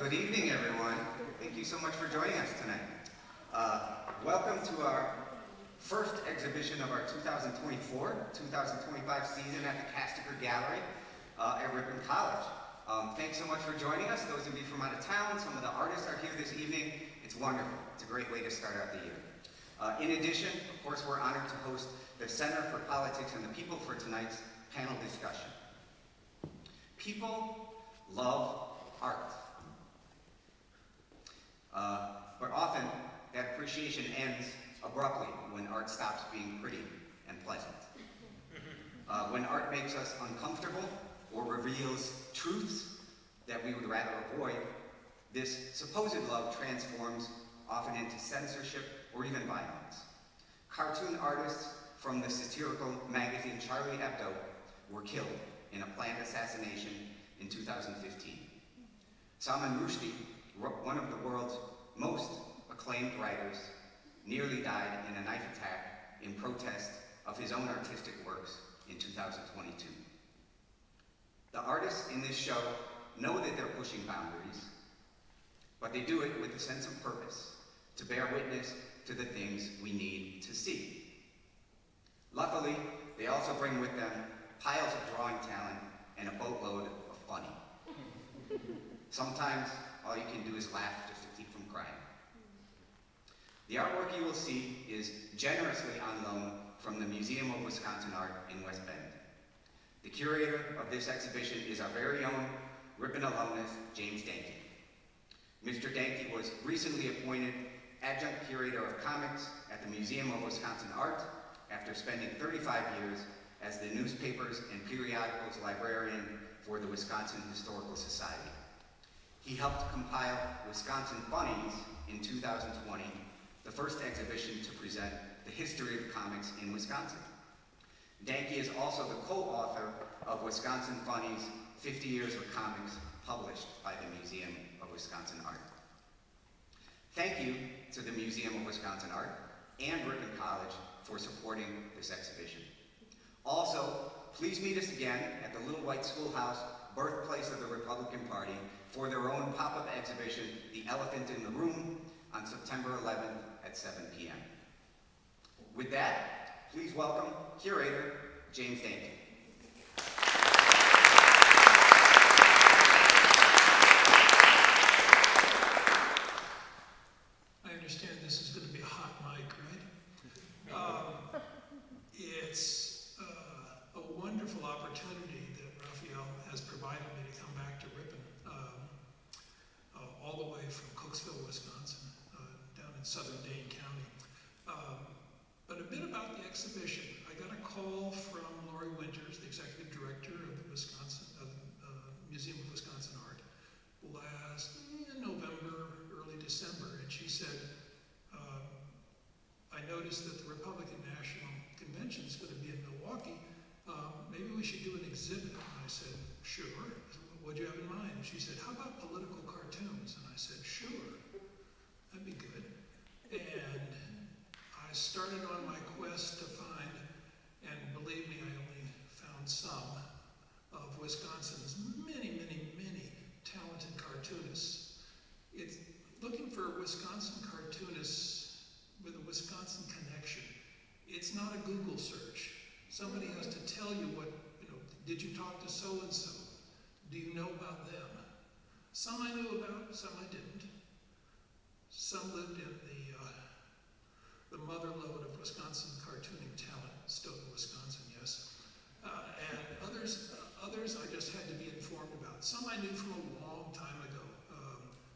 Good evening, everyone. Thank you so much for joining us tonight. Welcome to our first exhibition of our 2024-2025 season at the Caestecker Gallery at Ripon College. Thanks so much for joining us. Those of you from out of town, some of the artists are here this evening. It's wonderful. It's a great way to start out the year. In addition, of course, we're honored to host the Center for Politics and the People for tonight's panel discussion. People love art. But often, that appreciation ends abruptly when art stops being pretty and pleasant. When art makes us uncomfortable or reveals truths that we would rather avoid, this supposed love transforms often into censorship or even violence. Cartoon artists from the satirical magazine Charlie Hebdo were killed in a planned assassination in 2015. Salman Rushdie, one of the world's most acclaimed writers, nearly died in a knife attack in protest of his own artistic works in 2022. The artists in this show know that they're pushing boundaries, but they do it with a sense of purpose, to bear witness to the things we need to see. Luckily, they also bring with them piles of drawing talent and a boatload of funny. Sometimes, all you can do is laugh just to keep from crying. The artwork you will see is generously on loan from the Museum of Wisconsin Art in West Bend. The curator of this exhibition is our very own Ripon alumnus, James Danky. Mr. Danky was recently appointed adjunct curator of comics at the Museum of Wisconsin Art after spending 35 years as the newspapers and periodicals librarian for the Wisconsin Historical Society. He helped compile Wisconsin Funnies in 2020, the first exhibition to present the history of comics in Wisconsin. Danky is also the co-author of Wisconsin Funnies, 50 Years of Comics, published by the Museum of Wisconsin Art. Thank you to the Museum of Wisconsin Art and Ripon College for supporting this exhibition. Also, please meet us again at the Little White Schoolhouse, birthplace of the Republican Party, for their own pop-up exhibition, The Elephant in the Room, on September 11th at 7 p.m. With that, please welcome curator James Danky. I understand this is going to be a hot mic, right? It's a wonderful opportunity that Raphael has provided me to come back to Ripon, all the way from Cooksville, Wisconsin, down in southern Dane County. But a bit about the exhibition. I got a call from Lori Winters, the executive director of the Museum of Wisconsin Art, last November, early December, and she said, I noticed that the Republican National Convention is going to be in Milwaukee. Maybe we should do an exhibit. And I said, sure. What do you have in mind? And she said, how about political cartoons? And I said, sure. That'd be good. And I started on my quest to find, and believe me, I only found some, of Wisconsin's many, many, many talented cartoonists. It's looking for Wisconsin cartoonists with a Wisconsin connection. It's not a Google search. Somebody has to tell you what, did you talk to so-and-so? Do you know about them? Some I knew about, some I didn't. Some lived in the motherlode of Wisconsin cartooning talent, Stoughton, Wisconsin, yes. And others I just had to be informed about. Some I knew from a long time ago.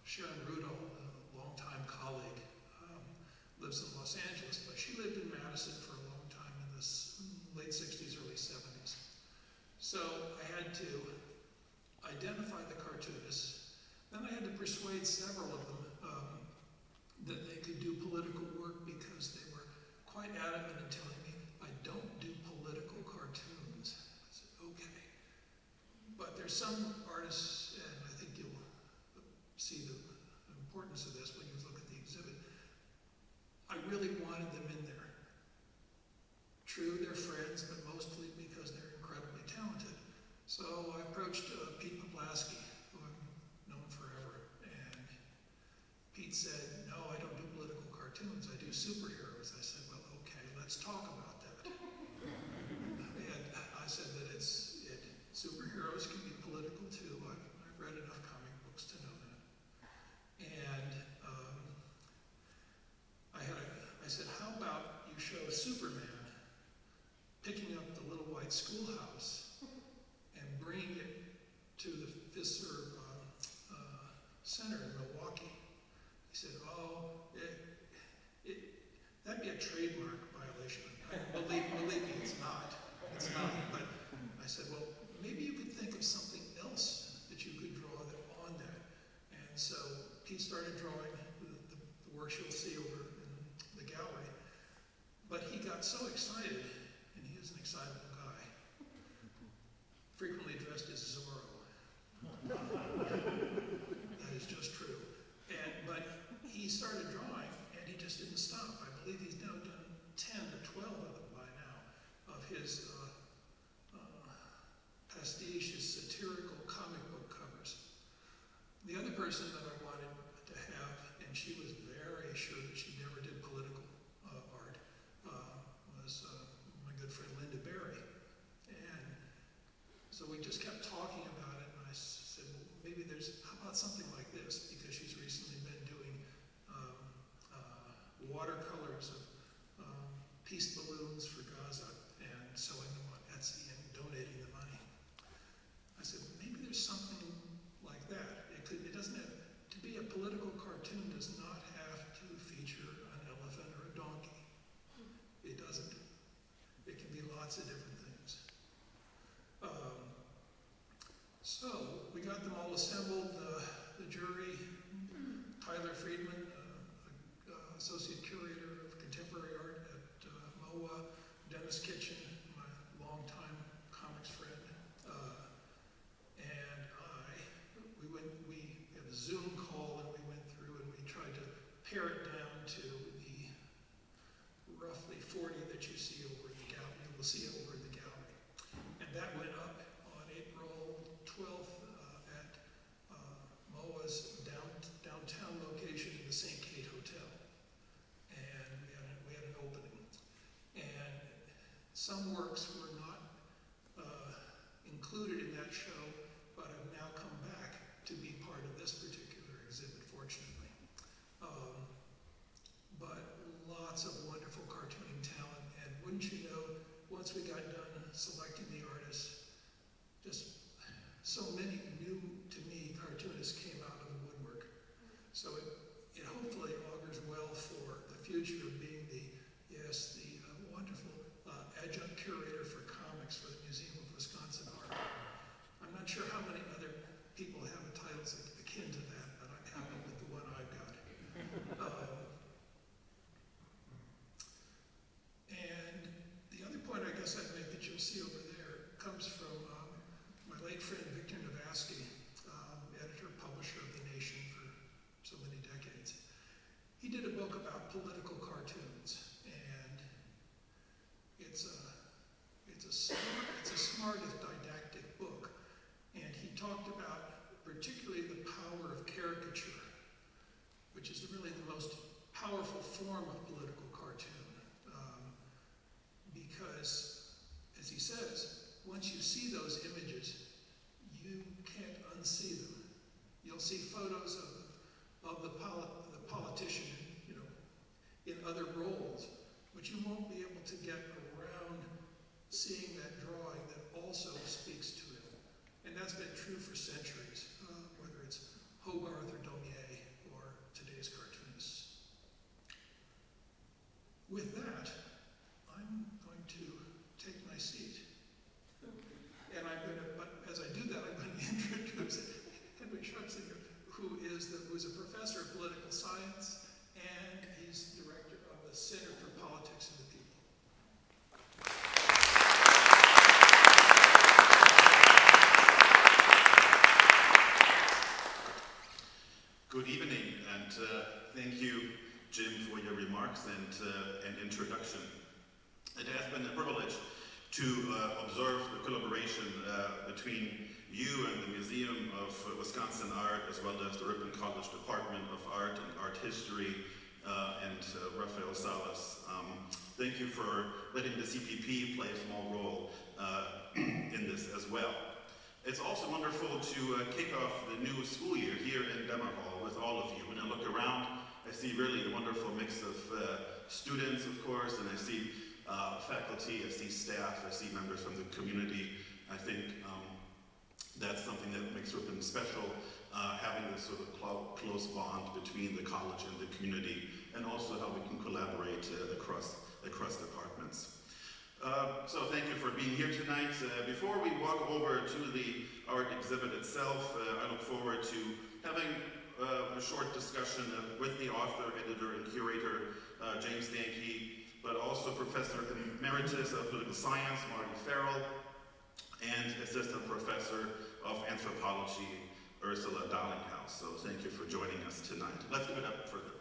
Sharon Rudolph, a longtime colleague, lives in Los Angeles, but she lived in Madison for a long time in the late 60s, early 70s. So I had to identify the cartoonists. Then I had to persuade several of them that they could do political work because they were quite adamant in telling me, I don't do political cartoons. I said, okay. But there's some artists, and I think you'll see the importance of this when you look at the exhibit. I really wanted them in there. True, they're friends, but mostly because they're incredibly talented. So I approached Poplaski, who I've known forever, and he'd said, no, I don't do political cartoons, I do superheroes. I said, well, okay, let's talk about that. And I said that superheroes can be political too. I've read enough comic books to know that. And I said, how about you show Superman picking up the little white schoolhouse and bringing it to the Fistserv Center in Milwaukee. He said, oh, that'd be a trademark violation. Believe me, it's not. It's not. But I said, well, maybe you could think of something else that you could draw on that. And so he started drawing the works you'll see over in the gallery. But he got so excited, and he is an excitable guy, frequently dressed as Zorro. That is just true. But he started drawing, and he just didn't stop. I believe he's now done 10 or 12 of them by now, of his pastiche, his satirical comic book covers. The other person that I wanted to have, and she was very sure that she never did political art, was my good friend Linda Berry. And so we just kept talking about it, and I said, well, maybe how about something like this? Because she's recently been doing watercolors of peace balloons for Gaza and selling them on Etsy and donating the money. I said, maybe there's something like that. It doesn't have to be a political cartoon. Does not have to feature an elephant or a donkey. It doesn't. It can be lots of different things. So we got them all assembled. The jury, Tyler Friedman, associate curator of contemporary art at MOA, Dennis Kitchen, my longtime comics friend, and we had a Zoom call, and we went through and we tried to pare it down to the roughly 40 that you see over in the gallery. You will see over in the gallery. And that went up on April 12th at MOA's downtown location in the St. Kate Hotel. And we had an opening. And some works were not included in that show, but have now come back to be part of this particular exhibit, fortunately. But lots of wonderful cartooning talent, and wouldn't you know, once we got done selecting the artists, just so many new to me cartoonists came out of the woodwork. So it hopefully augurs well for the future of being the wonderful adjunct curator for comics for the Museum of Wisconsin Art. I'm not sure how many other people have titles akin to that, but I'm happy with the one I've got. And the other point I guess I'd make that you'll see over there comes from my late friend Victor Navasky, editor, publisher of The Nation for so many decades. He did a book about political cartoons, and it's a smart if didactic book. And he talked about particularly the power of caricature, which is really the most powerful form of political cartoon. Because, as he says, once you see those images, you can't unsee them. You'll see photos of the politician, in other roles, but you won't be able to get around seeing that drawing that also speaks to him. And that's been true for centuries, whether it's Hogarth or Daumier or today's cartoonists. With that, I'm going to take my seat. And but as I do that, I'm going to introduce Henrik Schatzinger, who's a professor of political science, and he's director of the Center for Politics and the People. Good evening, and thank you, Jim, for your remarks and introduction. It has been a privilege to observe the collaboration between you and the Museum of Wisconsin Art, as well as the Ripon College Department of Art and Art History, and Raphael Salas. Thank you for letting the CPP play a small role in this as well. It's also wonderful to kick off the new school year here in Demmer Hall with all of you. When I look around, I see really a wonderful mix of students, of course, and I see faculty, I see staff, I see members from the community. I think that's something that makes Ripon special, having this sort of close bond between the college and the community, and also how we can collaborate across departments. So thank you for being here tonight. Before we walk over to the art exhibit itself, I look forward to having a short discussion with the author, editor, and curator, James Danky, but also Professor Emeritus of Political Science, Marty Farrell, and Assistant Professor of Anthropology, Ursula Dalinghaus. So thank you for joining us tonight. Let's give it up for them.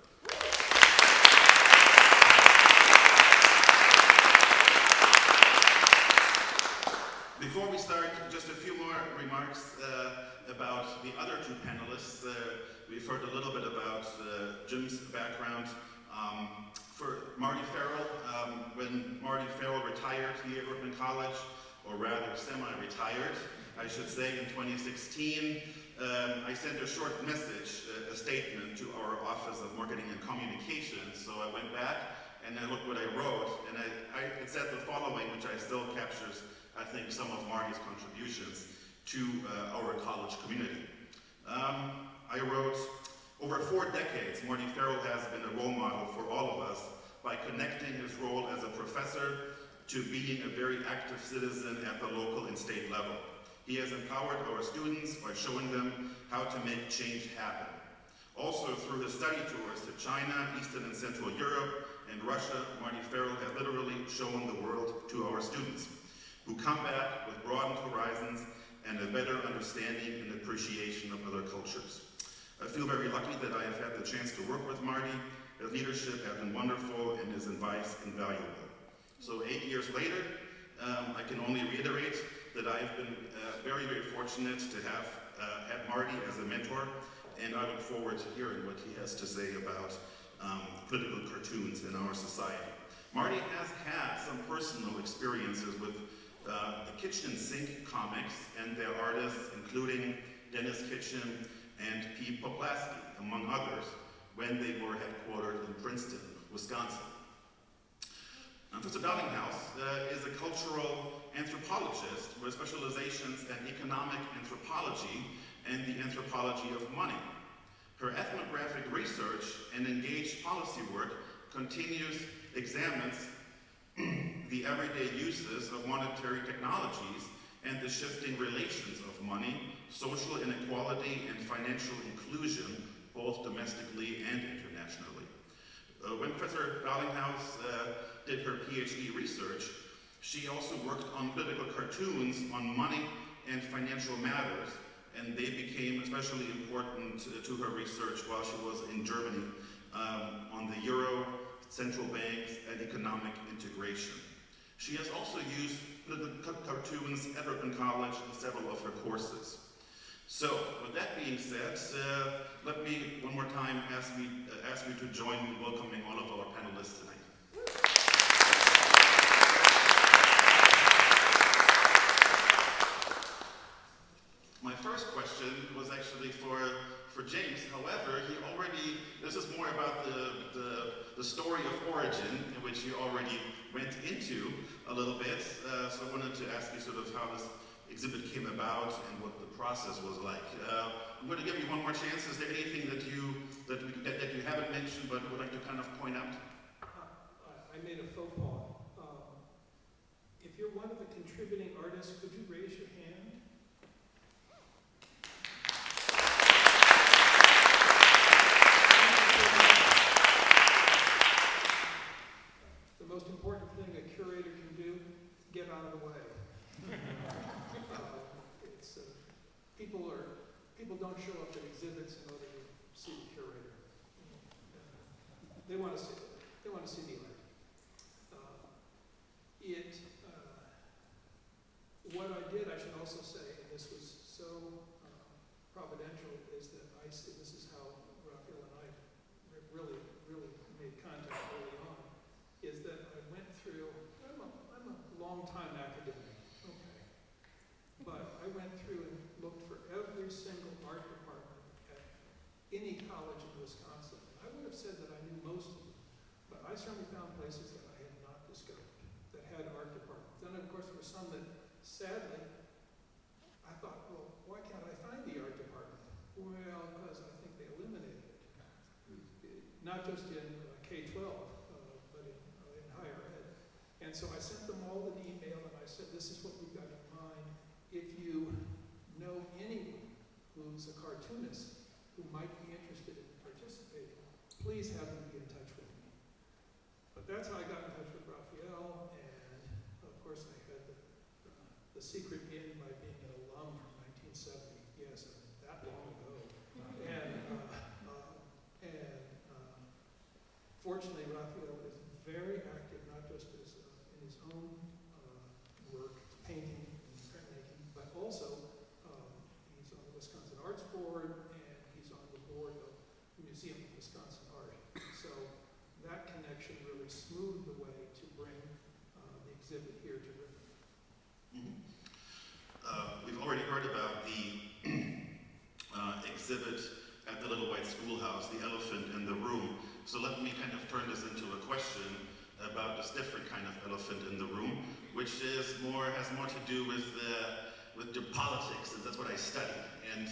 Before we start, just a few more remarks about the other two panelists. We've heard a little bit about Jim's background. For Marty Farrell, when Marty Farrell retired here at Ripon College, or rather semi-retired, I should say, in 2016, I sent a short message, a statement to our Office of Marketing and Communications. So I went back and I looked what I wrote, and it said the following, which I still captures, I think, some of Marty's contributions to our college community. I wrote, over 4 decades, Marty Farrell has been a role model for all of us by connecting his role as a professor to being a very active citizen at the local and state level. He has empowered our students by showing them how to make change happen. Also, through his study tours to China, Eastern and Central Europe, and Russia, Marty Farrell has literally shown the world to our students, who come back with broadened horizons and a better understanding and appreciation of other cultures. I feel very lucky that I have had the chance to work with Marty. His leadership has been wonderful and his advice invaluable. So 8 years later, I can only reiterate that I have been very, very fortunate to have had Marty as a mentor, and I look forward to hearing what he has to say about political cartoons in our society. Marty has had some personal experiences with the Kitchen Sink comics and their artists, including Dennis Kitchen and P. Poplaski, among others, when they were headquartered in Princeton, Wisconsin. Professor Dalinghaus is a cultural anthropologist with specializations in economic anthropology and the anthropology of money. Her ethnographic research and engaged policy work examines the everyday uses of monetary technologies and the shifting relations of money, social inequality, and financial inclusion, both domestically and internationally. When Professor Dalinghaus did her PhD research, she also worked on political cartoons on money and financial matters, and they became especially important to her research while she was in Germany on the euro, central banks, and economic integration. She has also used political cartoons at Ripon College in several of her courses. So, with that being said, let me one more time ask you to join me in welcoming all of our panelists tonight. My first question was actually for James. However, this is more about the story of origin, in which you already went into a little bit. So I wanted to ask you sort of how this exhibit came about and what the process was like. I'm going to give you one more chance. Is there anything that you haven't mentioned but would like to kind of point out? I made a faux pas. If you're one of the contributing artists, could you raise your hand? The most important thing a curator can do, get out of the way. People don't show up at exhibits in order to see the curator. They want to see the art. long-time academic, okay. But I went through and looked for every single art department at any college in Wisconsin. I would have said that I knew most of them, but I certainly found places that I had not discovered that had art departments. Then, of course, there were some that, sadly, I thought, well, why can't I find the art department? Well, because I think they eliminated it. Not just in K-12, but in higher ed. And so I sent them all an email and I said, this is what we've got in mind. If you know anyone who's a cartoonist who might be interested in participating, please have them be in touch with me. But that's how I got in touch with Raphael, and of course I had the secret in by being an alum from 1970. Yes, that long ago. Fortunately, Raphael is very active, not just as, in his own work, painting and printmaking, but also he's on the Wisconsin Arts Board, and he's on the board of the Museum of Wisconsin Art. So that connection really smoothed the way to bring the exhibit here to Ripon. We've already heard about the exhibit at the Little White Schoolhouse, the elephant in the room. So let me kind of turn this into a question about this different kind of elephant in the room, which has more to do with the politics, and that's what I study. And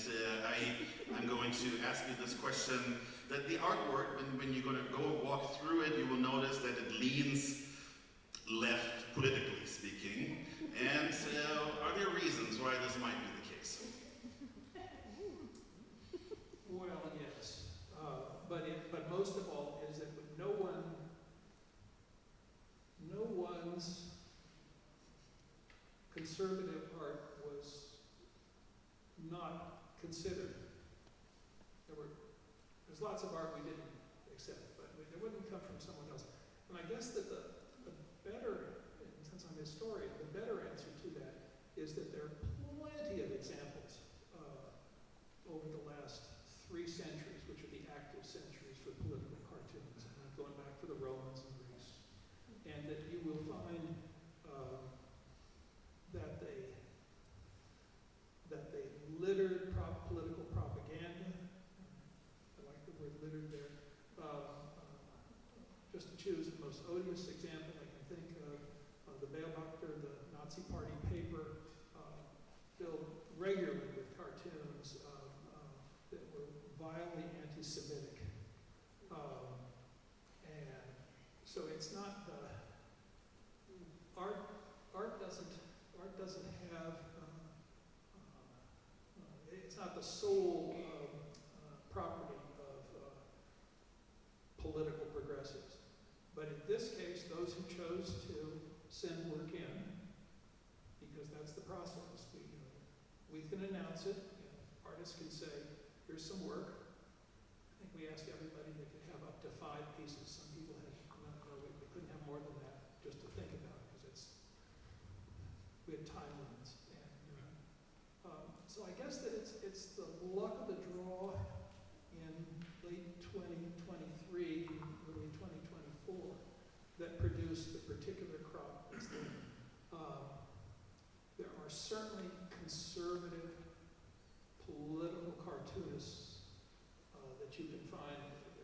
I'm going to ask you this question, that the artwork, when you're going to go walk through it, you will notice that it leans left, politically speaking. And are there reasons why this might be the case? Well, yes, but most of all is that no one's conservative art was not considered. There's lots of art we didn't accept, but it wouldn't come from someone else. And I guess that the better, since I'm a historian, the better answer to that is that there are plenty of examples over the last 3 centuries, which are the active centuries for political cartoons, and I'm going back for the Romans and Greece, and that you will find that they littered political propaganda. I like the word littered there. Just to choose the most odious example I can think of, the Beobachter, the Nazi Party paper, filled regularly with cartoons that were vilely anti-Semitic. And so it's not art doesn't have it's not the sole property of political progressives. But in this case, those who chose to send work in, because that's the process, we can announce it, and artists can say, here's some work. I think we asked everybody they could have up to 5 pieces. Some people had, we couldn't have more than that, just to think about, because we had time limits. And so I guess that it's the luck of the draw in late 2023, early 2024, that produced the particular crop that's there. There are certainly conservative political cartoonists that you can find.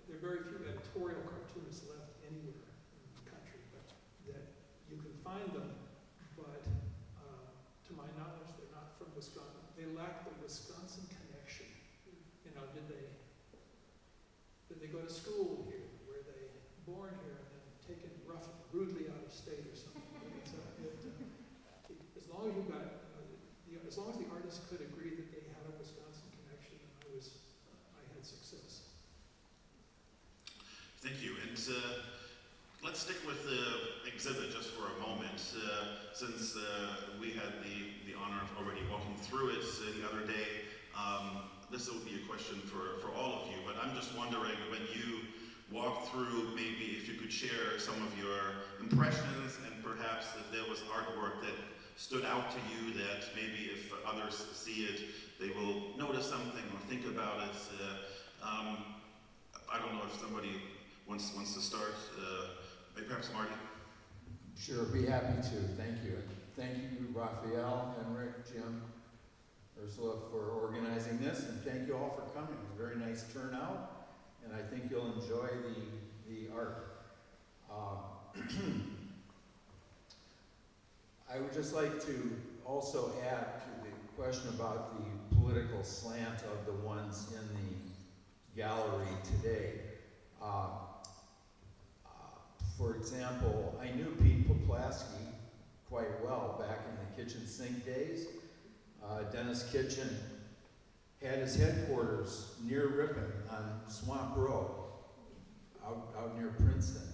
There are very few editorial cartoonists left anywhere in the country, but that you can find them, but to my knowledge, they're not from Wisconsin. They lack the Wisconsin connection. Did they go to school here? Were they born here and then taken rudely out of state or something? As long as you got, as long as the artist could agree that they had a Wisconsin connection, I had success. Thank you. And let's stick with the exhibit just for a moment, since we had the honor of already walking through it the other day. This will be a question for all of you, but I'm just wondering, when you walk through, maybe if you could share some of your impressions, and perhaps if there was artwork that stood out to you that maybe if others see it, they will notice something or think about it. I don't know if somebody wants to start. Maybe perhaps Marty? Sure, be happy to. Thank you. thank you, Raphael, Henrik, Jim, Ursula, for organizing this, and thank you all for coming. It was a very nice turnout, and I think you'll enjoy the art. I would just like to also add to the question about the political slant of the ones in the gallery today. For example, I knew Pete Poplaski quite well back in the kitchen sink days. Dennis Kitchen had his headquarters near Ripon on Swamp Road, out near Princeton,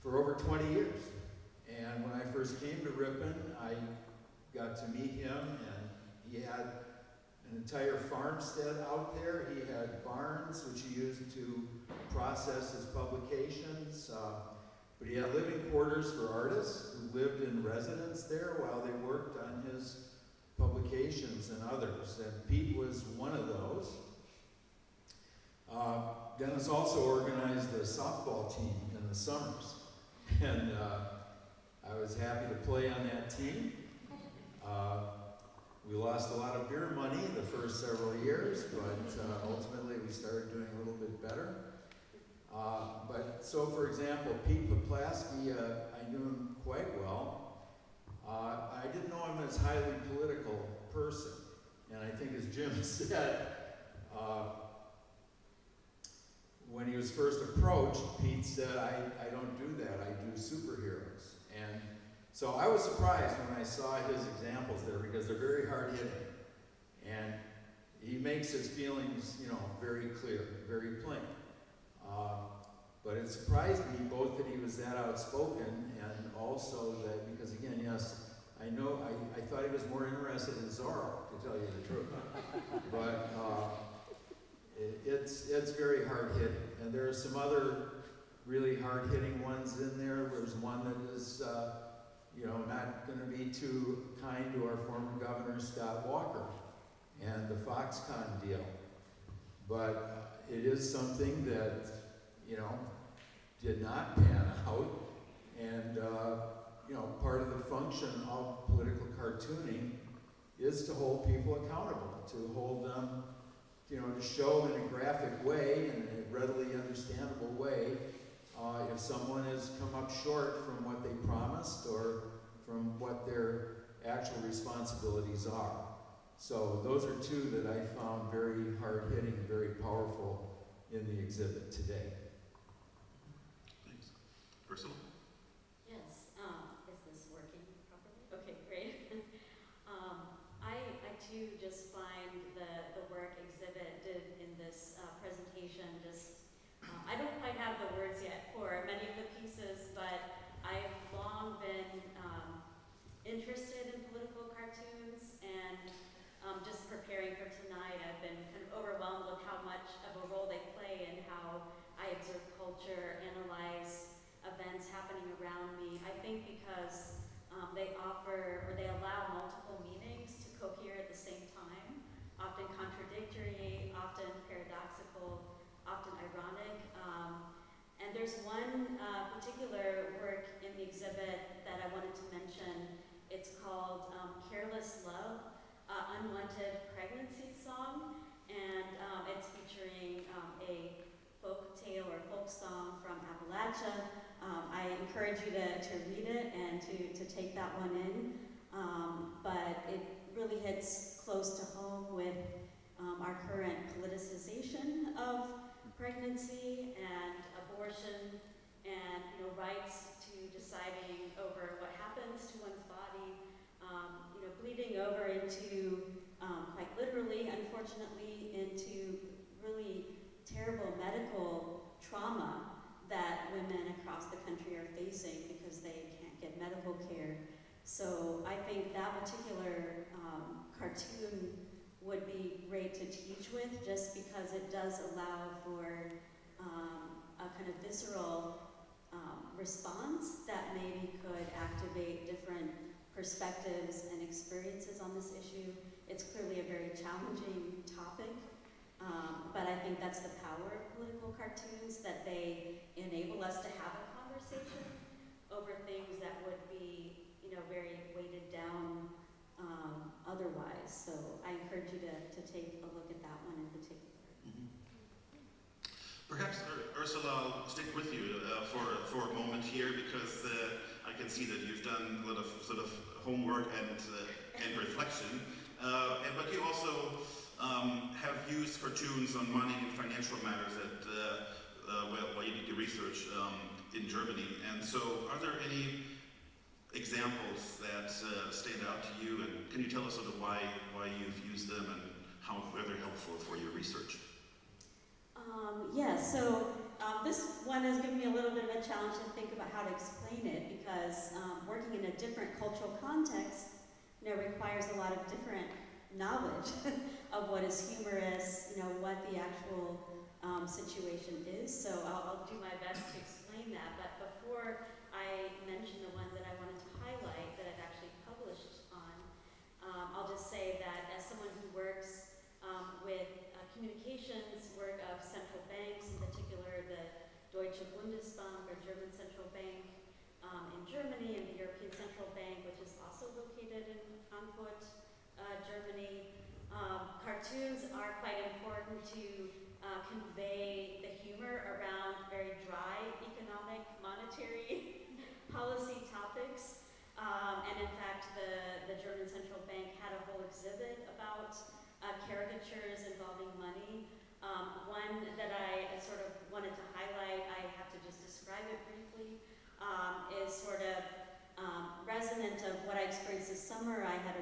for over 20 years. And when I first came to Ripon, I got to meet him, and he had an entire farmstead out there. He had barns, which he used to process his publications, but he had living quarters for artists who lived in residence there while they worked on his publications and others, and Pete was one of those. Dennis also organized a softball team in the summers, and I was happy to play on that team. We lost a lot of beer money the first several years, but ultimately we started doing a little bit better. So for example, Pete Poplaski, I knew him quite well. I didn't know him as a highly political person, and I think as Jim said, when he was first approached, Pete said, I don't do that, I do superheroes. And so I was surprised when I saw his examples there, because they're very hard-hitting. And he makes his feelings, very clear, very plain. But it surprised me both that he was that outspoken, and also that, because again, yes, I thought he was more interested in Zorro, to tell you the truth. But it's very hard-hitting. And there are some other really hard-hitting ones in there. There's one that is, not going to be too kind to our former governor, Scott Walker, and the Foxconn deal. But it is something that, did not pan out. And, part of the function of political cartooning is to hold people accountable, to hold them, to show in a graphic way, in a readily understandable way, if someone has come up short from what they promised or from what their actual responsibilities are. So those are two that I found very hard-hitting and very powerful in the exhibit today. Thanks. Ursula? Yes, is this working properly? Okay, great. I too just find the work exhibited in this presentation I don't quite have the words yet for many of the pieces, but I've long been interested in political cartoons, and just preparing for tonight, I've been kind of overwhelmed with how much of a role they play in how I observe culture, analyze events happening around me. I think because they offer, or they allow multiple meanings to cohere at the same time, often contradictory, often paradoxical, often ironic. And there's one particular work in the exhibit that I wanted to mention. It's called Careless Love, Unwanted Pregnancy Song, and it's featuring a folk tale or folk song from Appalachia. I encourage you to read it and to take that one in, but it really hits close to home with our current politicization of pregnancy and abortion and rights to deciding over what happens to one's body, bleeding over into, quite literally, unfortunately, into really terrible medical trauma that women across the country are facing because they can't get medical care. So I think that particular cartoon would be great to teach with, just because it does allow for a kind of visceral response that maybe could activate different perspectives and experiences on this issue. It's clearly a very challenging topic, but I think that's the power of political cartoons, that they enable us to have a conversation over things that would be, very weighted down otherwise. So I encourage you to take a look at that one in particular. Mm-hmm. Perhaps, Ursula, I'll stick with you for a moment here, because I can see that you've done a lot of sort of homework and reflection, but you also have used cartoons on money and financial matters while you did your research in Germany. And so, are there any examples that stand out to you, and can you tell us sort of why you've used them and how they're helpful for your research? So this one has given me a little bit of a challenge to think about how to explain it, because working in a different cultural context, requires a lot of different knowledge of what is humorous, what the actual situation is. So I'll do my best to explain that. But before I mention the ones that I wanted to highlight that I've actually published on, I'll just say that as someone who works with communications, work of central banks, in particular the Deutsche Bundesbank, or German Central Bank in Germany, and the European Central Bank, which is also located in Frankfurt, Germany. Cartoons are quite important to convey the humor around very dry economic, monetary policy topics. And in fact, the German Central Bank had a whole exhibit about caricatures involving money. One that I sort of wanted to highlight, I have to just describe it briefly, is sort of resonant of what I experienced this summer. I had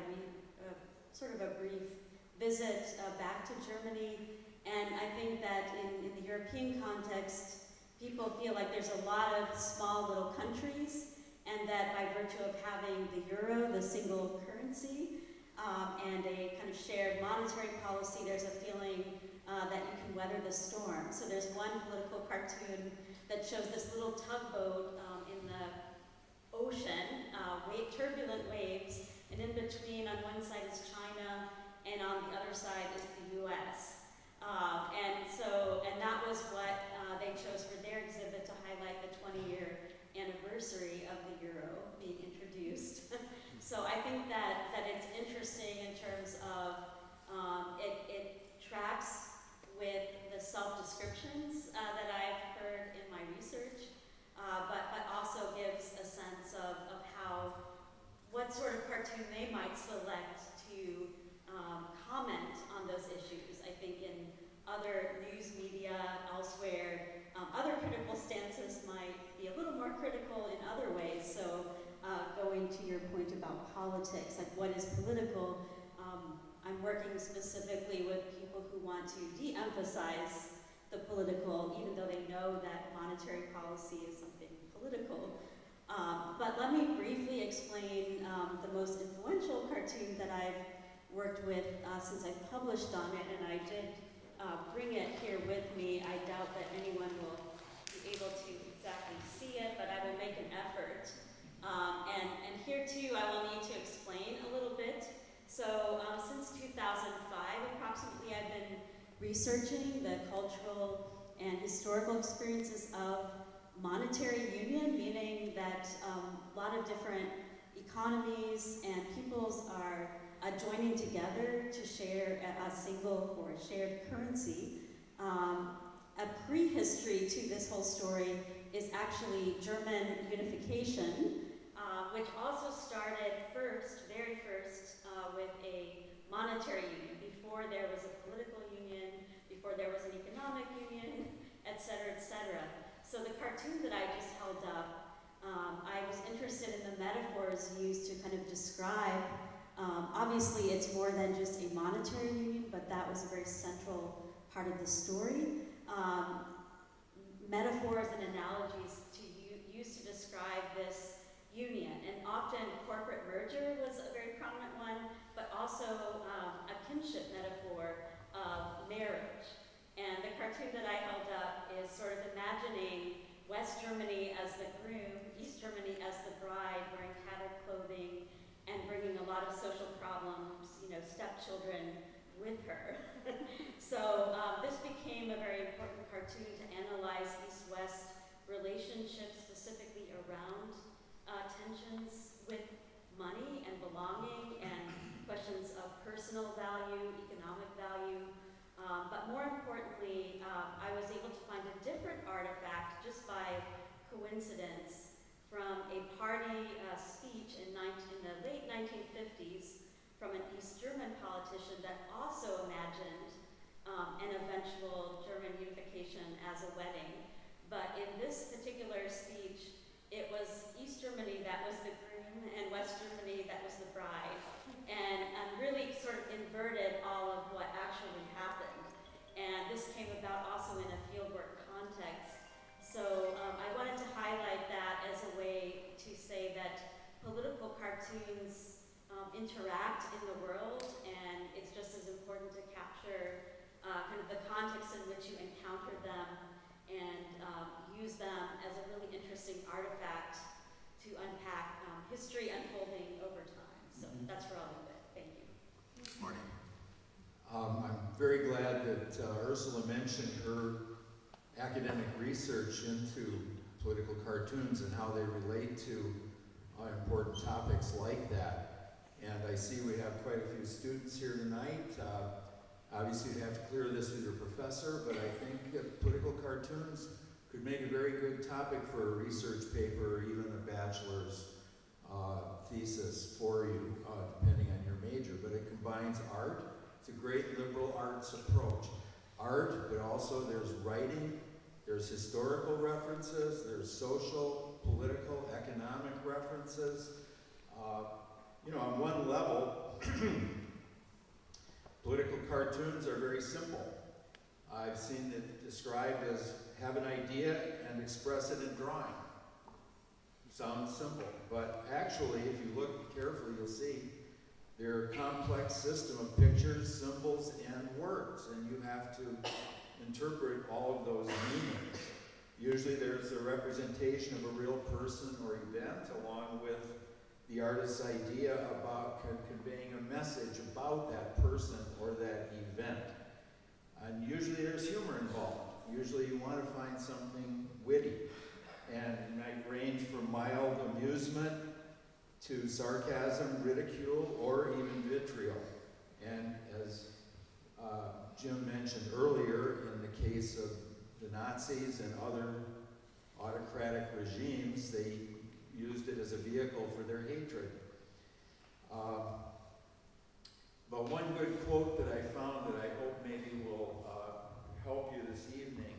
sort of a brief visit back to Germany, and I think that in the European context, people feel like there's a lot of small little countries, and that by virtue of having the euro, the single currency, and a kind of shared monetary policy, there's a feeling that you can weather the storm. So there's one political cartoon that shows this little tugboat in the ocean, turbulent waves, and in between, on one side is China, and on the other side is the US. And that was what they chose for their exhibit to highlight the 20-year anniversary of the euro being introduced. So I think that it's interesting in terms of it tracks with the self-descriptions that I've heard in my research, but also gives a sense of what sort of cartoon they might select to comment on those issues. I think in other news media elsewhere, other critical stances might be a little more critical in other ways. So going to your point about politics, like what is political, I'm working specifically with people who want to de-emphasize the political, even though they know that monetary policy is something political. But let me briefly explain the most influential cartoon that I've worked with since I published on it, and I did bring it here with me. I doubt that anyone will be able to exactly see it, but I will make an effort. And here too, I will need to explain a little bit. So since 2005, approximately, I've been researching the cultural and historical experiences of monetary union, meaning that a lot of different economies and peoples are joining together to share a single or shared currency. A prehistory to this whole story is actually German unification, which also started very first, with a monetary union. Before there was a political union, before there was an economic union, et cetera, et cetera. So the cartoon that I just held up, I was interested in the metaphors used to kind of describe, obviously it's more than just a monetary union, but that was a very central part of the story. Metaphors and analogies used to describe this union, and often corporate merger was a very prominent one, but also a kinship metaphor of marriage. And the cartoon that I held up is sort of imagining West Germany as the groom, East Germany as the bride, wearing tattered clothing and bringing a lot of social problems, stepchildren with her. So this became a very important cartoon to analyze East-West relationships, specifically around tensions with I was able to find a different artifact just by coincidence from a party speech in the late 1950s from an East German politician that also imagined an eventual German unification as a wedding. But in this particular speech, it was East Germany that was the groom and West Germany that was the bride, and really sort of inverted all of what actually happened. And this came about also in a fieldwork context. So I wanted to highlight that as a way to say that political cartoons interact in the world, and it's just as important to capture kind of the context in which you encounter them and use them as a really interesting artifact to unpack history unfolding over time. So that's where I'll leave it. Thank you. Marty. I'm very glad that Ursula mentioned her academic research into political cartoons and how they relate to important topics like that. And I see we have quite a few students here tonight. Obviously, you'd have to clear this with your professor, but I think political cartoons could make a very good topic for a research paper or even a bachelor's thesis for you, depending on your major. But it combines art. It's a great liberal arts approach. Art, but also there's writing, there's historical references, there's social, political, economic references. On one level, political cartoons are very simple. I've seen it described as have an idea and express it in drawing. Sounds simple, but actually, if you look carefully, you'll see they're a complex system of pictures, symbols, and words, and you have to interpret all of those meanings. Usually there's a representation of a real person or event along with the artist's idea about conveying a message about that person or that event. And usually there's humor involved. Usually you want to find something witty, and it might range from mild amusement to sarcasm, ridicule, or even vitriol. And as Jim mentioned earlier, in the case of the Nazis and other autocratic regimes, they used it as a vehicle for their hatred. But one good quote that I found that I hope maybe will help you this evening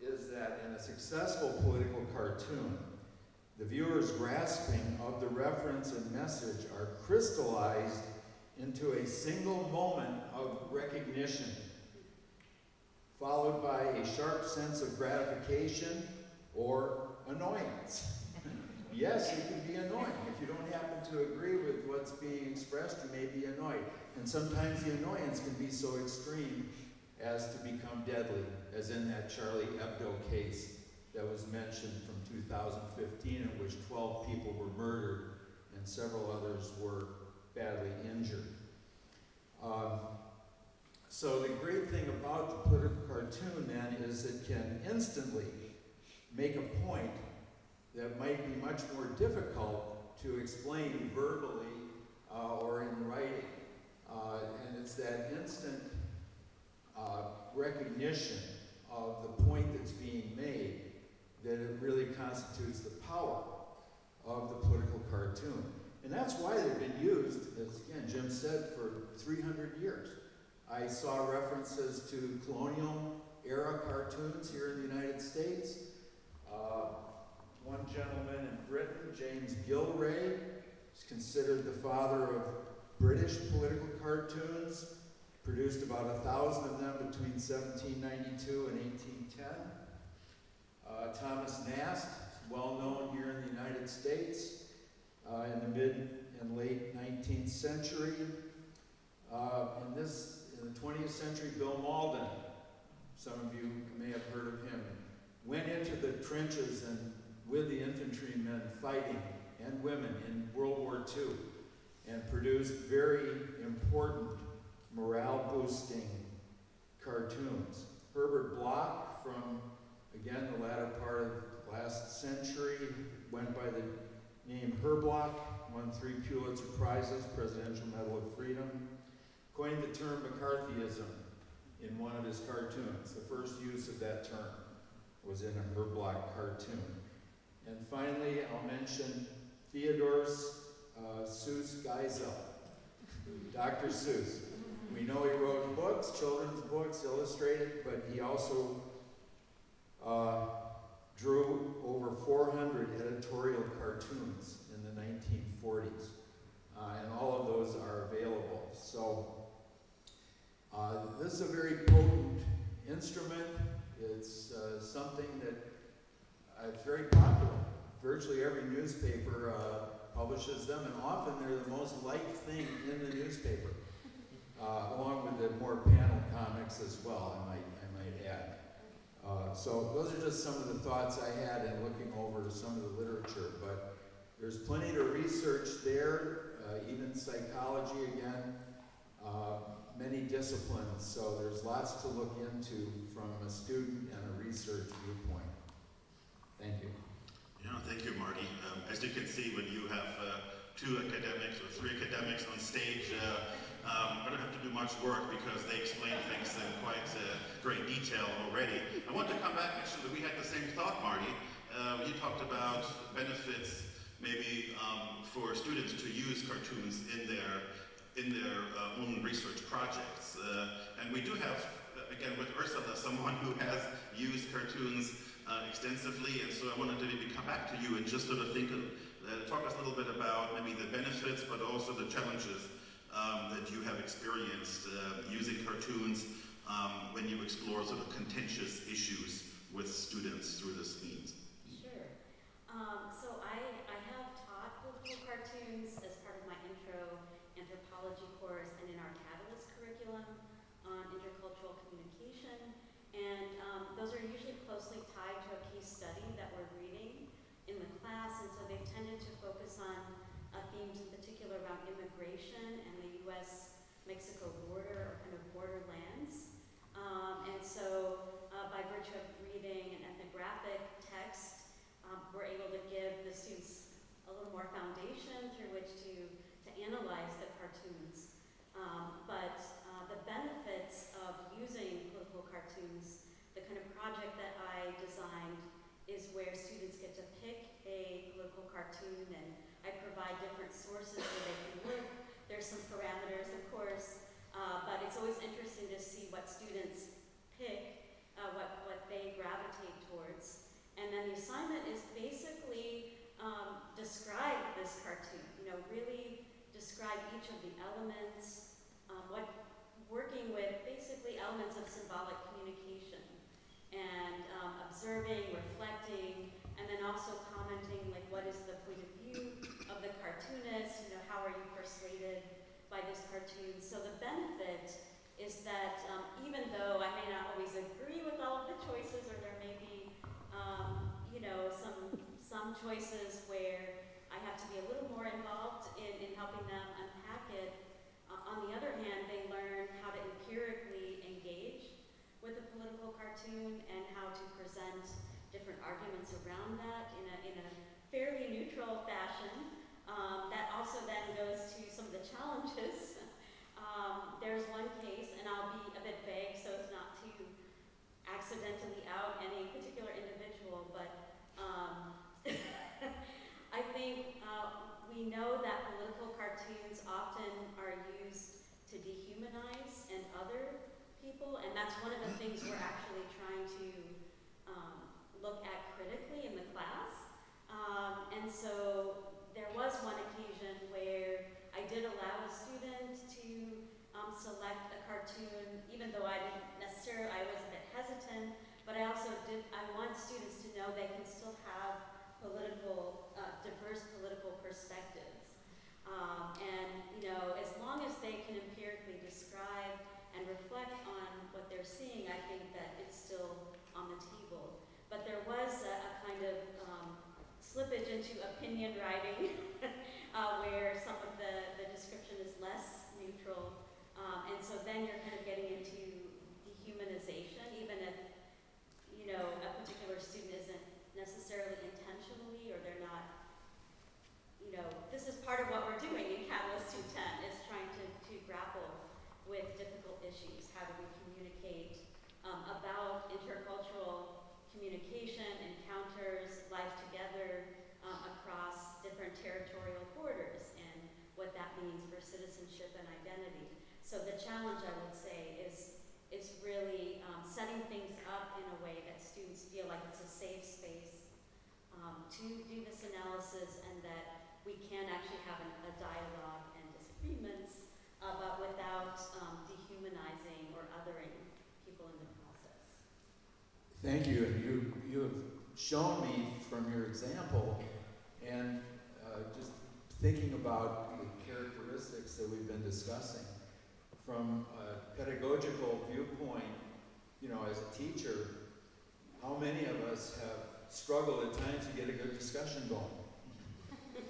is that in a successful political cartoon, the viewer's grasping of the reference and message are crystallized into a single moment of recognition, followed by a sharp sense of gratification or annoyance. Yes, it can be annoying. If you don't happen to agree with what's being expressed, you may be annoyed. And sometimes the annoyance can be so extreme as to become deadly, as in that Charlie Hebdo case that was mentioned from 2015, in which 12 people were murdered and several others were badly injured. So the great thing about the political cartoon then is it can instantly make a point that might be much more difficult to explain verbally or in writing. And it's that instant recognition of the point that's being made that it really constitutes the power of the political cartoon. And that's why they've been used, as again Jim said, for 300 years. I saw references to colonial era cartoons here in the United States. One gentleman in Britain, James Gilray, is considered the father of British political cartoons, produced about 1,000 of them between 1792 and 1810. Thomas Nast, well known here in the United States in the mid and late 19th century. In the 20th century, Bill Malden, some of you may have heard of him, went into the trenches and with the infantrymen fighting and women in World War II and produced very important morale-boosting cartoons. Herbert Bloch from, again, the latter part of last century, went by the name Herblock, won 3 Pulitzer Prizes, Presidential Medal of Freedom, coined the term McCarthyism in one of his cartoons. The first use of that term was in a Herblock cartoon. And finally, I'll mention Theodor Seuss Geisel, Dr. Seuss. We know he wrote books, children's books, illustrated, but he also drew over 400 editorial cartoons in the 1940s, and all of those are available. So this is a very potent instrument. It's something that it's very popular. Virtually every newspaper publishes them, and often they're the most liked thing in the newspaper, along with the more panel comics as well, I might add. So those are just some of the thoughts I had in looking over some of the literature, but there's plenty to research there, even psychology again, many disciplines, so there's lots to look into from a student and a research viewpoint. Thank you. Yeah, thank you, Marty. As you can see, when you have 2 academics or 3 academics on stage, I don't have to do much work because they explain things in quite great detail already. I want to come back, actually, we had the same thought, Marty. You talked about benefits maybe for students to use cartoons in their own research projects. And we do have, again, with Ursula, someone who has used cartoons extensively, and so I wanted to maybe come back to you and just sort of talk us a little bit about maybe the benefits, but also the challenges that you have experienced using cartoons when you explore sort of contentious issues with students through this means. Sure. So I have taught political cartoons as part of my intro anthropology course and in our Catalyst curriculum on intercultural communication. And those are usually closely tied to a case study that we're reading in the class, and so they've tended to focus on themes in particular around immigration and the U.S.-Mexico border, or kind of borderlands. And so by virtue of reading an ethnographic text, we're able to give the students a little more foundation through which to analyze the cartoons. But the benefits of using political cartoons, the kind of project that I designed is where students get to pick a political cartoon, and I provide different sources where they can look. There's some parameters, of course, but it's always interesting to see what students pick, what they gravitate towards. And then the assignment is basically describe this cartoon, really describe each of the elements, working with basically elements of symbolic communication, and observing, reflecting, and then also commenting, like, what is the point of view of the cartoonist, how are you persuaded by this cartoon. So the benefit is that even though I may not always agree with all of the choices, or there may be some choices where I have to be a little more involved in helping them unpack it, on the other hand, they learn how to empirically engage with a political cartoon and how to present different arguments around that in a fairly neutral fashion. That also then goes to some of the challenges. There's one case, and I'll be a bit vague so as not to accidentally out any particular individual, but I think we know that political cartoons often are used to dehumanize and other people, and that's one of the things we're actually trying to look at critically in the class. And so there was one occasion where I did allow a student to select a cartoon, even though I was a bit hesitant, but I want students to know they can still have diverse political perspectives. And as long as they can empirically describe and reflect on what they're seeing, I think that it's still on the table. But there was a kind of slippage into opinion writing where some of the description is less neutral. And so then you're kind of getting into dehumanization, even if, a particular student isn't necessarily intentionally, or they're not, this is part of what we're doing in Catalyst 210, is trying to grapple with difficult issues. How do we communicate So the challenge, I would say, is really setting things up in a way that students feel like it's a safe space to do this analysis, and that we can actually have a dialogue and disagreements, but without dehumanizing or othering people in the process. Thank you, and you have shown me from your example, and just thinking about the characteristics that we've been discussing, from a pedagogical viewpoint, you know, as a teacher, how many of us have struggled at times to get a good discussion going?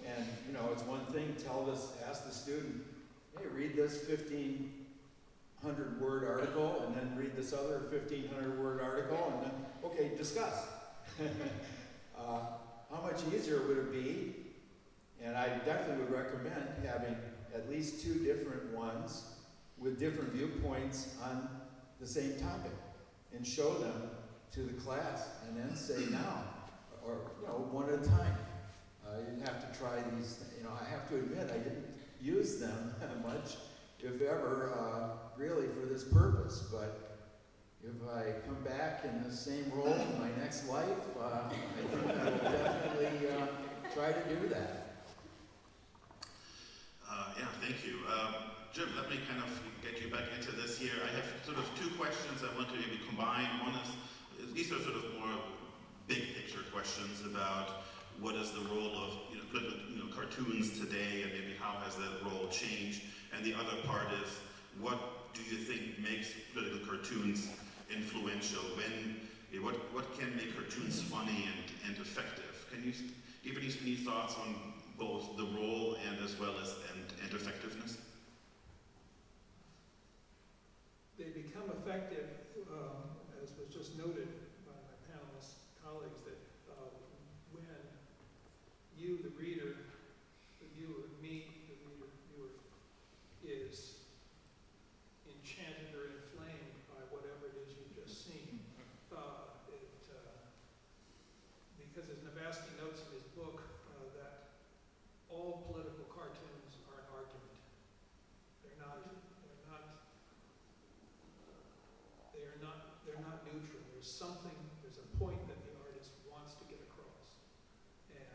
And, you know, it's one thing, ask the student, hey, read this 1,500 word article, and then read this other 1,500 word article, and then, okay, discuss. How much easier would it be? And I definitely would recommend having at least 2 different ones with different viewpoints on the same topic, and show them to the class, and then say now, or, you know, one at a time. You have to try these, you know, I have to admit, I didn't use them much, if ever, really for this purpose, but if I come back in the same role in my next life, I think I will definitely try to do that. Yeah, thank you. Jim, let me kind of get you back into this here. I have sort of 2 questions I want to maybe combine. One is, these are sort of more big picture questions about what is the role of cartoons today, and maybe how has that role changed. And the other part is, what do you think makes political cartoons influential? What can make cartoons funny and effective? Can you give any thoughts on both the role and as well as and effectiveness? They become effective, as was just noted by my panelist colleagues, that when you, the reader, the viewer, me, the reader, viewer, is enchanted or inflamed by whatever it is you've just seen. Because as Navasky notes in his book, that all political cartoons are an argument. They're not neutral. There's a point that the artist wants to get across. And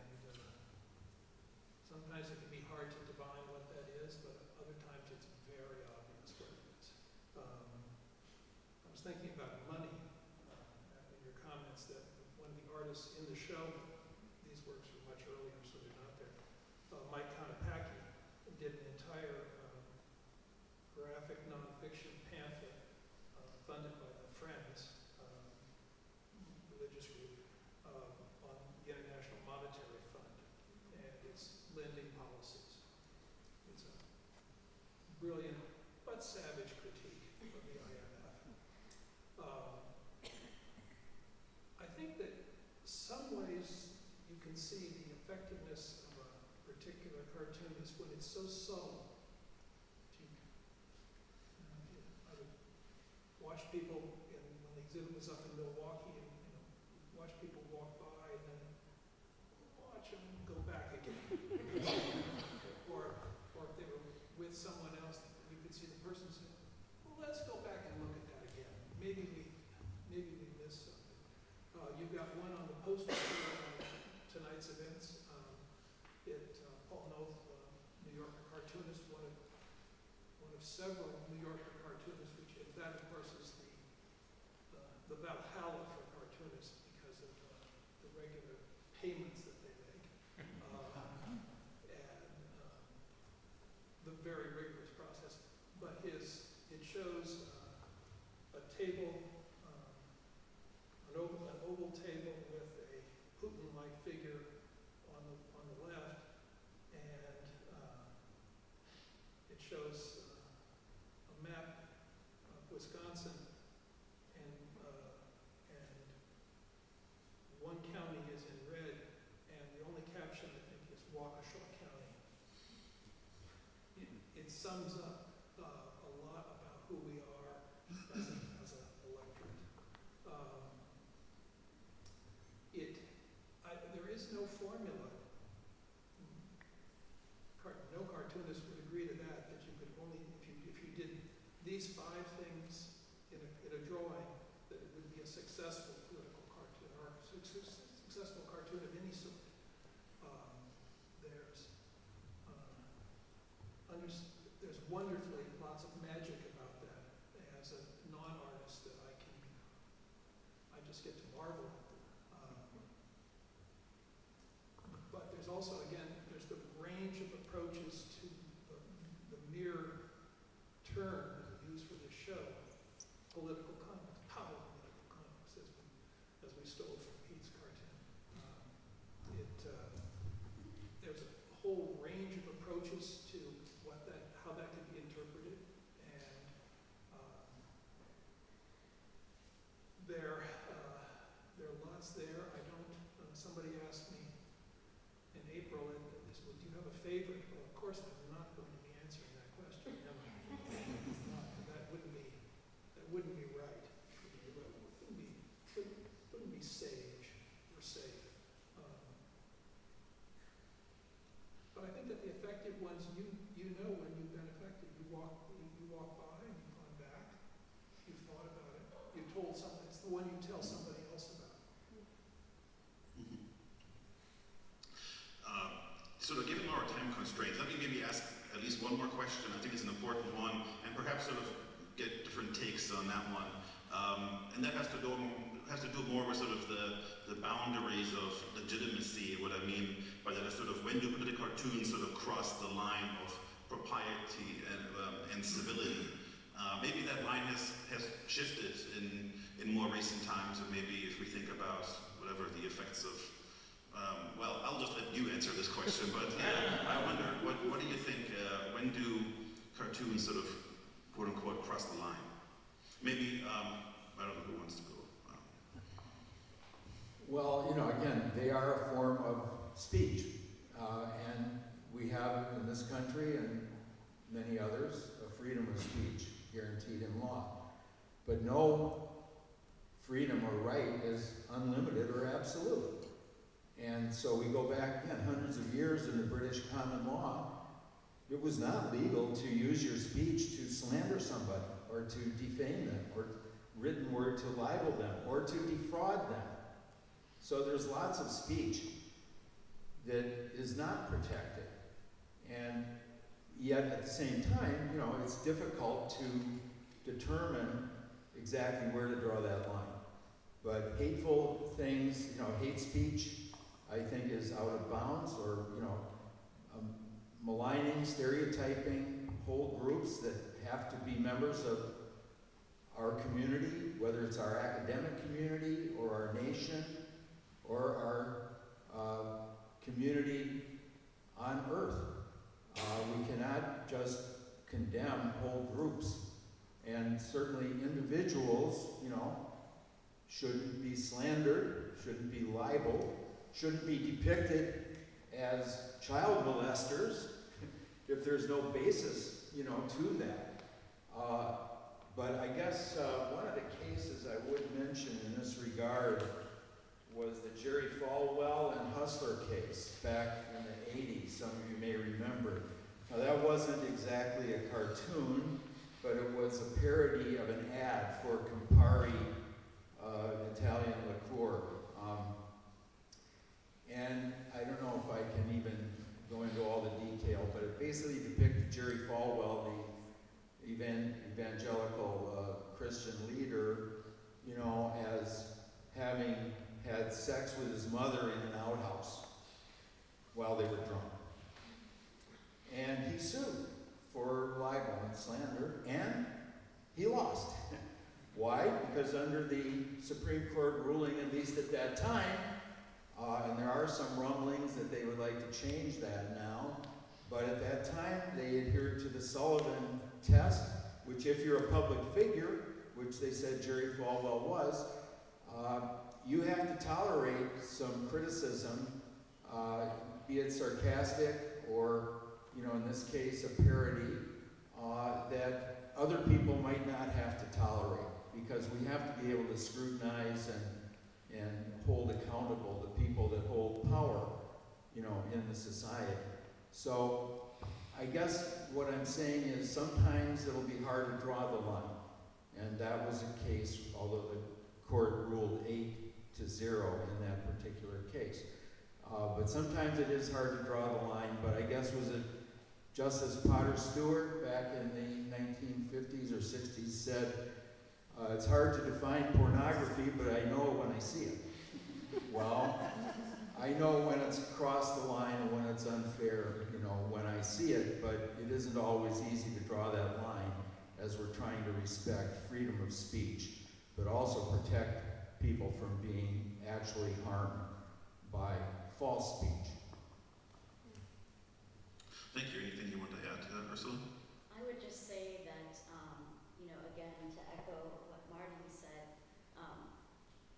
sometimes it can be hard to divine what that is, but other times it's very obvious what it is. I was thinking about money in your comments, that one of the artists in the show, these works were much earlier, so they're not there, Mike Konopacki did an entire graphic nonfiction pamphlet funded by the Friends religious group on the International Monetary Fund and its lending policies. It's a brilliant but savage critique of the IMF. I think that some ways you can see the effectiveness of a particular cartoonist when it's so subtle. I would watch people, when the exhibit was up in Milwaukee, and watch people walk by and then watch them go back again. or if they were with someone else, you could see the person say, well, let's go back and look at that again. Maybe we missed something. You've got one on the poster for tonight's events. Paul Noth, New Yorker cartoonist, one of several New Yorker cartoonists, which that of course is the Valhalla for cartoonists because of the regular payments that they make, and the very rigorous process. But it shows a table, an oval table with a Putin-like figure on the left, and it shows a map of Wisconsin, and one county is in red, and the only caption I think is Waukesha County. It sums up a lot about who we are as an electorate. There is no formula. No cartoonist would agree to that you could only, if you did successful cartoon of any sort. There's there's wonderfully lots of magic about that. As a non-artist, that I just get to marvel at them. But there's also, again, there's the range of approaches to the mere term that we use for this show, political comics, Pow-litical Comics, as we stole from Pete's cartoon. There's a whole range of approaches to how that can be interpreted, and there are lots there. I don't. Somebody asked me in April, and they said, "Well, do you have a favorite?" Well, of course, I'm not going to be answering that question. Am I? That wouldn't be right. Wouldn't be sage or safe. But I think that the effective ones, you know when you've been affected. You walk by and you've gone back. You've thought about it. You've told someone. It's the one you tell somebody else about. Sort of given our time constraints, let me maybe ask at least one more question. I think it's an important one, and perhaps sort of get different takes on that one. And that has to do more with sort of the boundaries of legitimacy. What I mean by that is sort of when do political cartoons sort of cross the line of propriety and civility? Maybe that line has shifted in more recent times, or maybe if we think about whatever the effects of well, I'll just let you answer this question, but I wonder, what do you think, when do cartoons sort of, quote unquote, cross the line? Maybe, I don't know who wants to go. Well, again, they are a form of speech, and we have in this country and many others a freedom of speech guaranteed in law. But no freedom or right is unlimited or absolute. And so we go back, again, hundreds of years in the British common law. It was not legal to use your speech to slander somebody or to defame them or written word to libel them or to defraud them. So there's lots of speech that is not protected. And yet at the same time, it's difficult to determine exactly where to draw that line. But hateful things, hate speech, I think is out of bounds, or maligning, stereotyping whole groups that have to be members of our community, whether it's our academic community or our nation or our community on earth. We cannot just condemn whole groups, and certainly individuals, shouldn't be slandered, shouldn't be libeled, shouldn't be depicted as child molesters if there's no basis, to that. But I guess one of the cases I would mention in this regard was the Jerry Falwell and Hustler case back in the 80s. Some of you may remember. Now that wasn't exactly a cartoon, but it was a parody of an ad for Campari Italian liqueur. And I don't know if I can even go into all the detail, but it basically depicted Jerry Falwell, the evangelical Christian leader, as having had sex with his mother in an outhouse while they were drunk. And he sued for libel and slander, and he lost. Why? Because under the Supreme Court ruling, at least at that time, and there are some rumblings that they would like to change that now, but at that time they adhered to the Sullivan test, which if you're a public figure, which they said Jerry Falwell was, you have to tolerate some criticism, be it sarcastic or, in this case, a parody, that other people might not have to tolerate, because we have to be able to scrutinize and hold accountable the people that hold power, in the society. So I guess what I'm saying is sometimes it'll be hard to draw the line. And that was a case, although the court ruled 8-6 0 in that particular case. But sometimes it is hard to draw the line, but I guess was it Justice Potter Stewart back in the 1950s or 60s said, it's hard to define pornography, but I know it when I see it. Well, I know when it's crossed the line and when it's unfair, you know, when I see it, but it isn't always easy to draw that line as we're trying to respect freedom of speech, but also protect people from being actually harmed by false speech. Thank you. Anything you want to add to that, Ursula? I would just say that, again, to echo what Marty said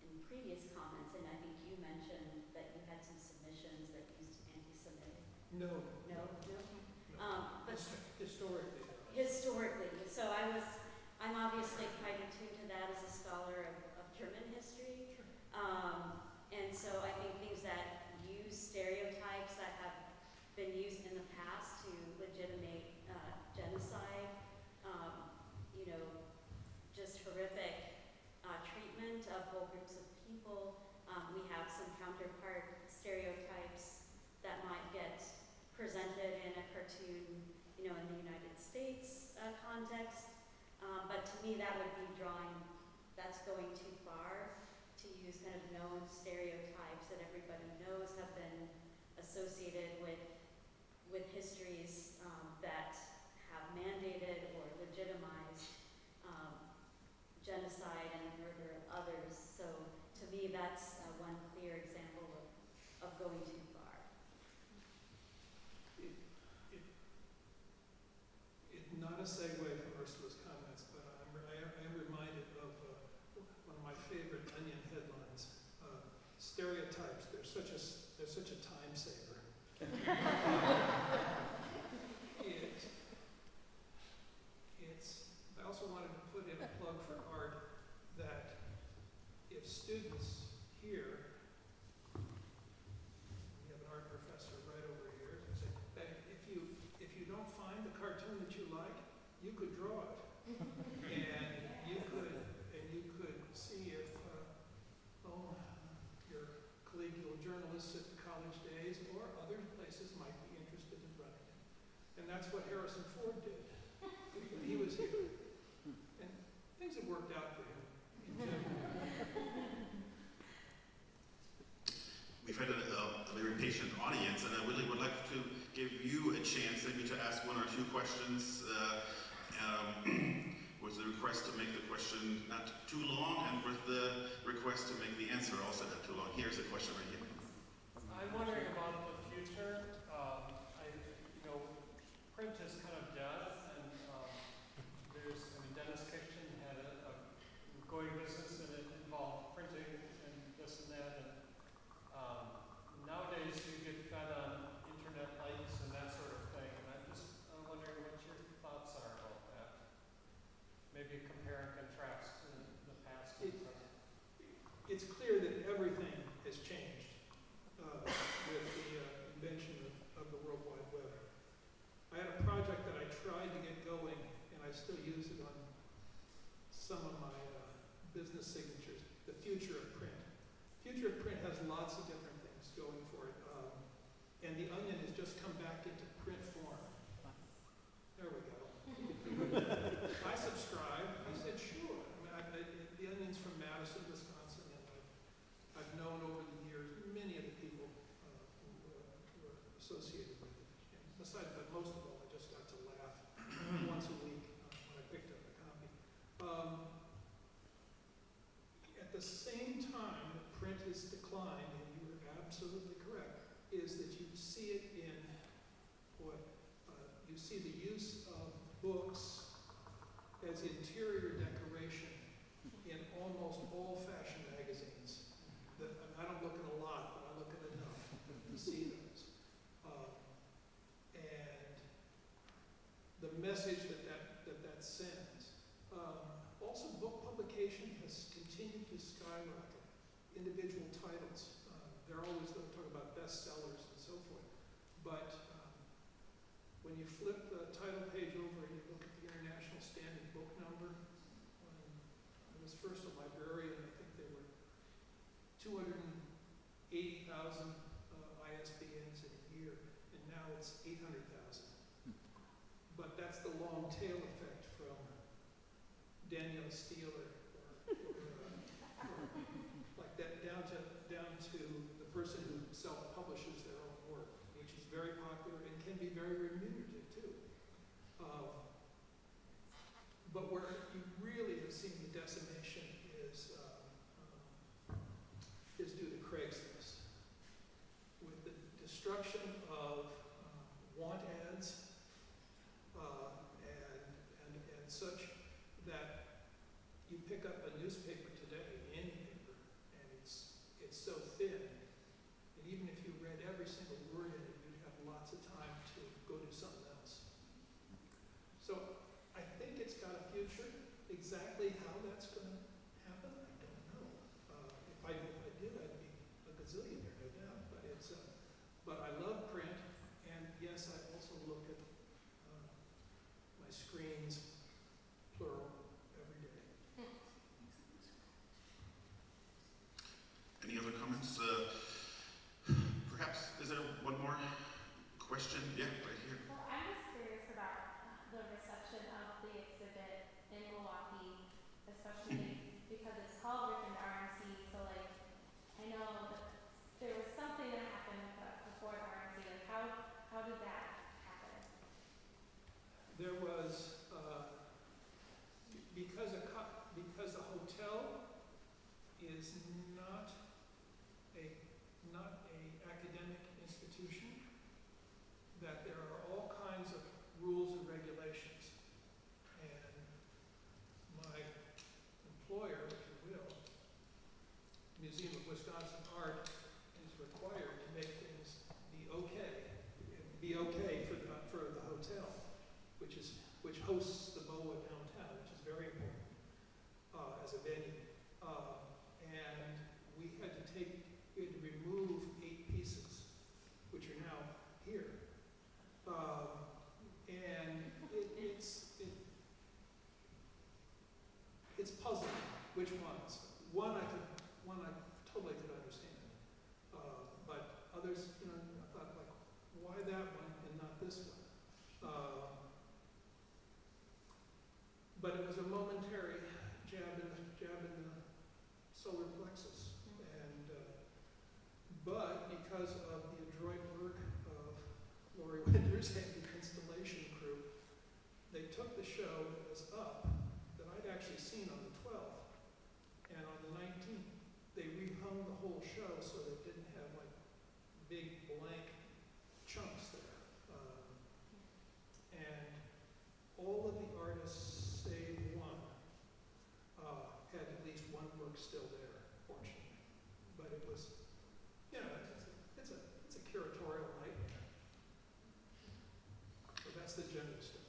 in previous comments, and I think you mentioned that you had some submissions that used anti-Semitic. No. But Historically. so I'm obviously quite attuned to that as a scholar of German history. And so I think things that use stereotypes that have been used in the past to legitimate genocide, just horrific treatment of whole groups of people. We have some counterpart stereotypes that might get presented in a cartoon, in the United States context. But to me, that would be that's going too far to use kind of known stereotypes that everybody knows have been associated with histories that have mandated or legitimized genocide and murder of others. So to me, that's one clear example of going too far. It's not a segue from Ursula's comments, but I am reminded of one of my favorite Onion headlines. Stereotypes, they're such a time saver. I also wanted to put in a plug for art that if students here, we have an art professor right over here, say that if you don't find the cartoon that you like, you could draw it. And you could see if your collegial journalists at the college days or other places might be interested in running it. And that's what Harrison Ford did when he was here. And things have worked out for him in general. We've had a very patient audience, and I really would like to give you a chance maybe to ask one or two questions with the request to make the question not too long and with the request to make the answer also not too long. Here's a question right here. I'm wondering about the future. Print is kind of dead, and Dennis Kitchen had a going business, and it involved printing and this and that. And nowadays, you get fed on internet likes and that sort of thing. And I'm just wondering what your thoughts are about that. Maybe compare and contrast to the past. It's clear that everything has changed with the invention of the World Wide Web. I had a project that I tried to get going, and I still use it on some of my business signatures, the future of print. Future of print has lots of different things going for it, and the Onion has just come back into print form. There we go. I subscribed. I said, sure. The Onion's from Madison, Wisconsin, and I've known over the years many of the people who were associated with it. And besides, but most of all, I just got to laugh once a week when I picked up a copy. At the same time that print has declined, and you are absolutely correct, is that you see it in you see the use of books as interior decoration in almost all fashion magazines. I don't look at a lot, but I look at enough to see those. And the message that sends. Also, book publication has continued to skyrocket. Individual titles. They're always going to talk about bestsellers and so forth. But when you flip the title page over and you look at the International Standard Book Number, when I was first a librarian, I think they were 250 it's 800,000. But that's the long tail effect from Daniel Steele or like that down to the person who self-publishes their own work, which is very popular and can be very remunerative too. But where you really have seen the decimation is due to Craigslist. With the destruction of want ads and such, that you pick up a newspaper today, any paper, and it's so thin, and even if you read every single word in it, you'd have lots of time to go do something else. So I think it's got a future. Exactly how that's going to happen, I don't know. If I did, I'd be a gazillionaire, no doubt. But I love print, and yes, I also look at my screens, plural, every day. Any other comments? Perhaps, is there one more question? Yeah, right here. Well, I'm just curious about the reception of the exhibit in Milwaukee, especially because it's called Ripon RNC. So, like, I know that there was something that happened before the RNC. Like, how did that happen? There was, because a hotel is not a academic institution, that there are all kinds of rules and regulations. And my employer, if you will, Museum of Wisconsin Art, is required to make things be okay for the hotel, which hosts the BOA downtown, which is very important as a venue. And we had to remove 8 pieces, which are now here. And it's puzzling which ones. One I totally could understand. But others, I thought, like, why that one and not this one? But it was a momentary jab in the solar plexus. And but because of the adroit work of Lori Winters and the installation crew, they took the show that was up, that I'd actually seen on the 12th, and on the 19th, they rehung the whole show so that it didn't have like big blank chunks there. And all of the artists, save one, had at least one work still there, fortunately. But it was, it's a curatorial nightmare. So that's the general story.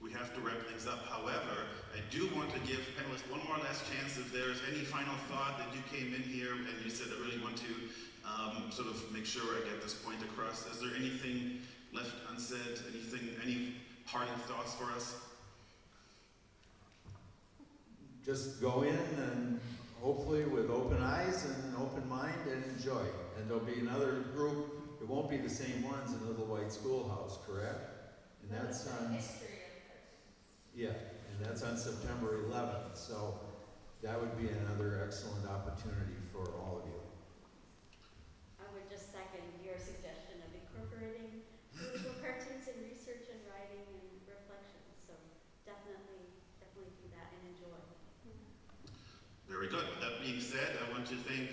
We have to wrap things up. However, I do want to give panelists one more last chance. If there's any final thought that you came in here and you said, I really want to sort of make sure I get this point across. Is there anything left unsaid? Any parting thoughts for us? Just go in and hopefully with open eyes and an open mind and enjoy. And there'll be another group. It won't be the same ones in Little White Schoolhouse, correct? And that's on, yeah, and that's on September 11th. So that would be another excellent opportunity for all of you. I would just second your suggestion of incorporating political cartoons in research and writing and reflection. So definitely do that and enjoy. Very good. That being said, I want to thank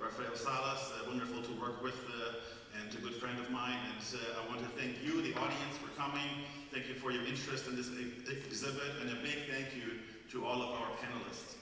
Rafael Salas, wonderful to work with and a good friend of mine. And I want to thank you, the audience, for coming. Thank you for your interest in this exhibit, and a big thank you to all of our panelists.